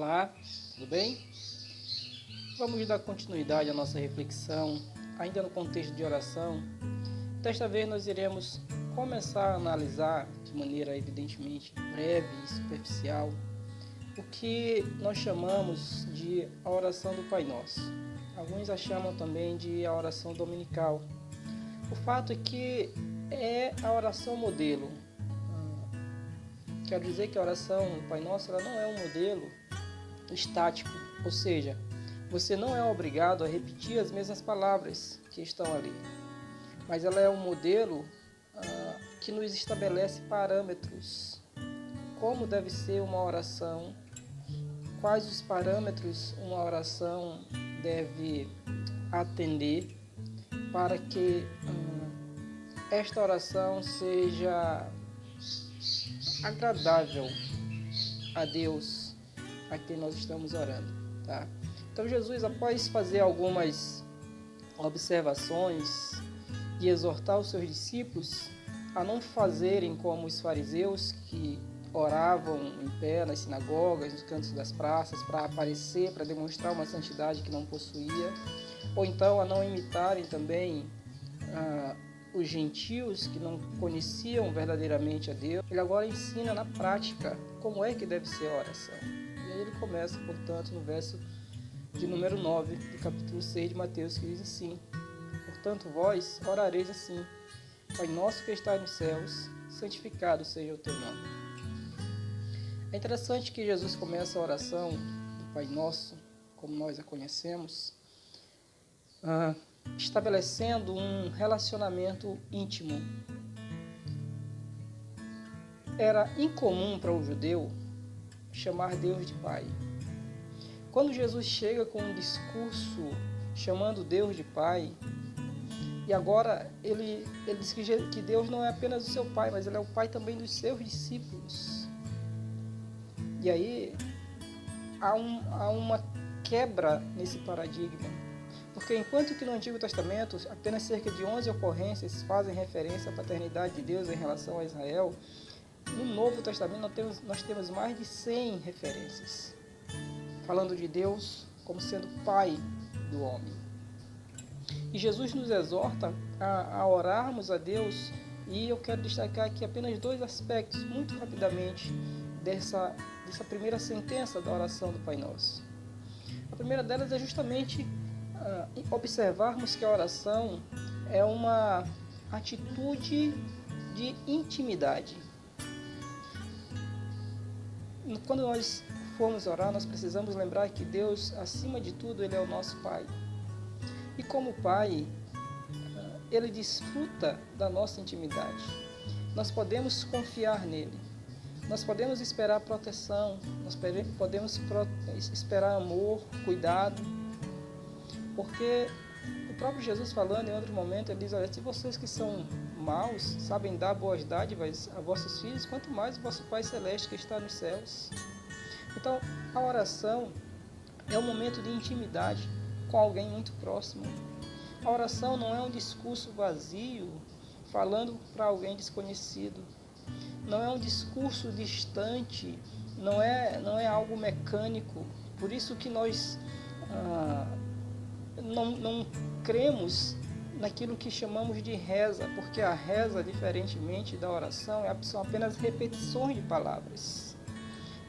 Olá, tudo bem? Vamos dar continuidade à nossa reflexão, ainda no contexto de oração. Desta vez nós iremos começar a analisar, de maneira evidentemente breve e superficial, o que nós chamamos de a oração do Pai Nosso. Alguns a chamam também de a oração dominical. O fato é que é a oração modelo. Quero dizer que a oração do Pai Nosso ela não é um modelo estático, ou seja, você não é obrigado a repetir as mesmas palavras que estão ali, mas ela é um modelo que nos estabelece parâmetros, como deve ser uma oração, quais os parâmetros uma oração deve atender para que esta oração seja agradável a Deus, a quem nós estamos orando, tá? Então Jesus, após fazer algumas observações e exortar os seus discípulos a não fazerem como os fariseus que oravam em pé nas sinagogas, nos cantos das praças para aparecer, para demonstrar uma santidade que não possuía, ou então a não imitarem também os gentios que não conheciam verdadeiramente a Deus. Ele agora ensina na prática como é que deve ser a oração. E aí ele começa, portanto, no verso de número 9 do capítulo 6 de Mateus, que diz assim: portanto, vós orareis assim: Pai nosso que está nos céus, santificado seja o teu nome. É interessante que Jesus começa a oração do Pai Nosso, como nós a conhecemos, estabelecendo um relacionamento íntimo. Era incomum para o judeu chamar Deus de Pai. Quando Jesus chega com um discurso chamando Deus de Pai, e agora ele diz que Deus não é apenas o seu Pai, mas Ele é o Pai também dos seus discípulos. E aí há uma quebra nesse paradigma. Porque enquanto que no Antigo Testamento apenas cerca de 11 ocorrências fazem referência à paternidade de Deus em relação a Israel, no Novo Testamento nós temos mais de 100 referências, falando de Deus como sendo Pai do homem. E Jesus nos exorta a orarmos a Deus, e eu quero destacar aqui apenas dois aspectos, muito rapidamente, dessa primeira sentença da oração do Pai Nosso. A primeira delas é justamente observarmos que a oração é uma atitude de intimidade. Quando nós formos orar, nós precisamos lembrar que Deus, acima de tudo, Ele é o nosso Pai. E como Pai, Ele desfruta da nossa intimidade. Nós podemos confiar nele. Nós podemos esperar proteção. Nós podemos esperar amor, cuidado. Porque o próprio Jesus falando em outro momento, Ele diz: olha, se vocês que são maus sabem dar boas dádivas a vossos filhos, quanto mais o vosso Pai Celeste que está nos céus. Então, a oração é um momento de intimidade com alguém muito próximo. A oração não é um discurso vazio, falando para alguém desconhecido. Não é um discurso distante, não é algo mecânico. Por isso que nós não cremos naquilo que chamamos de reza, porque a reza, diferentemente da oração, são apenas repetições de palavras.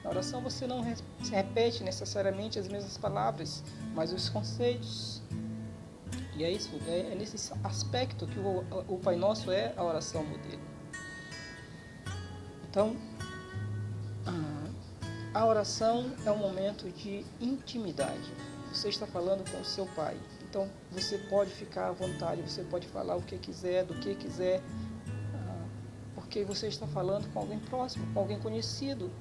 Na oração você não repete necessariamente as mesmas palavras, mas os conceitos. E é isso, é nesse aspecto que o Pai Nosso é a oração modelo. Então, a oração é um momento de intimidade. Você está falando com o seu Pai. Então, você pode ficar à vontade, você pode falar o que quiser, do que quiser, porque você está falando com alguém próximo, com alguém conhecido.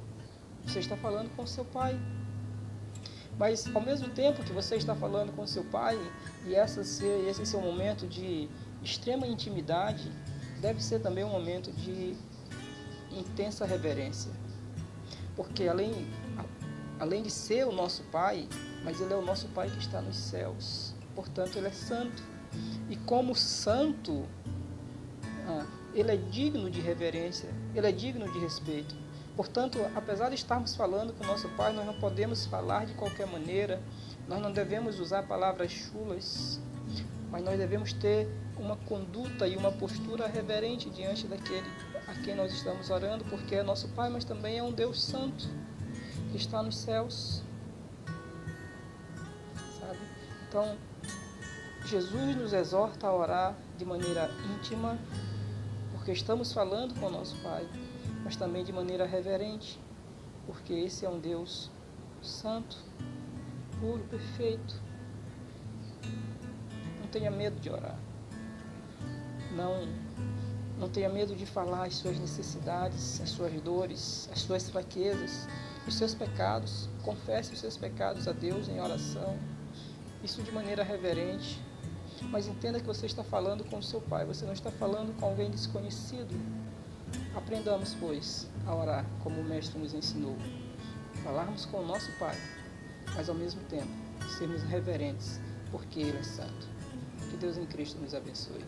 Você está falando com o seu Pai. Mas, ao mesmo tempo que você está falando com o seu Pai, e esse seu momento de extrema intimidade, deve ser também um momento de intensa reverência. Porque além de ser o nosso Pai, mas Ele é o nosso Pai que está nos céus. Portanto, Ele é santo. E como santo, Ele é digno de reverência, Ele é digno de respeito. Portanto, apesar de estarmos falando com o nosso Pai, nós não podemos falar de qualquer maneira, nós não devemos usar palavras chulas, mas nós devemos ter uma conduta e uma postura reverente diante daquele a quem nós estamos orando, porque é nosso Pai, mas também é um Deus santo que está nos céus, sabe? Então, Jesus nos exorta a orar de maneira íntima, porque estamos falando com o nosso Pai, mas também de maneira reverente, porque esse é um Deus santo, puro, perfeito. Não tenha medo de orar. Não tenha medo de falar as suas necessidades, as suas dores, as suas fraquezas, os seus pecados. Confesse os seus pecados a Deus em oração. Isso de maneira reverente. Mas entenda que você está falando com o seu Pai, você não está falando com alguém desconhecido. Aprendamos, pois, a orar como o Mestre nos ensinou. Falarmos com o nosso Pai, mas ao mesmo tempo sermos reverentes, porque Ele é santo. Que Deus em Cristo nos abençoe.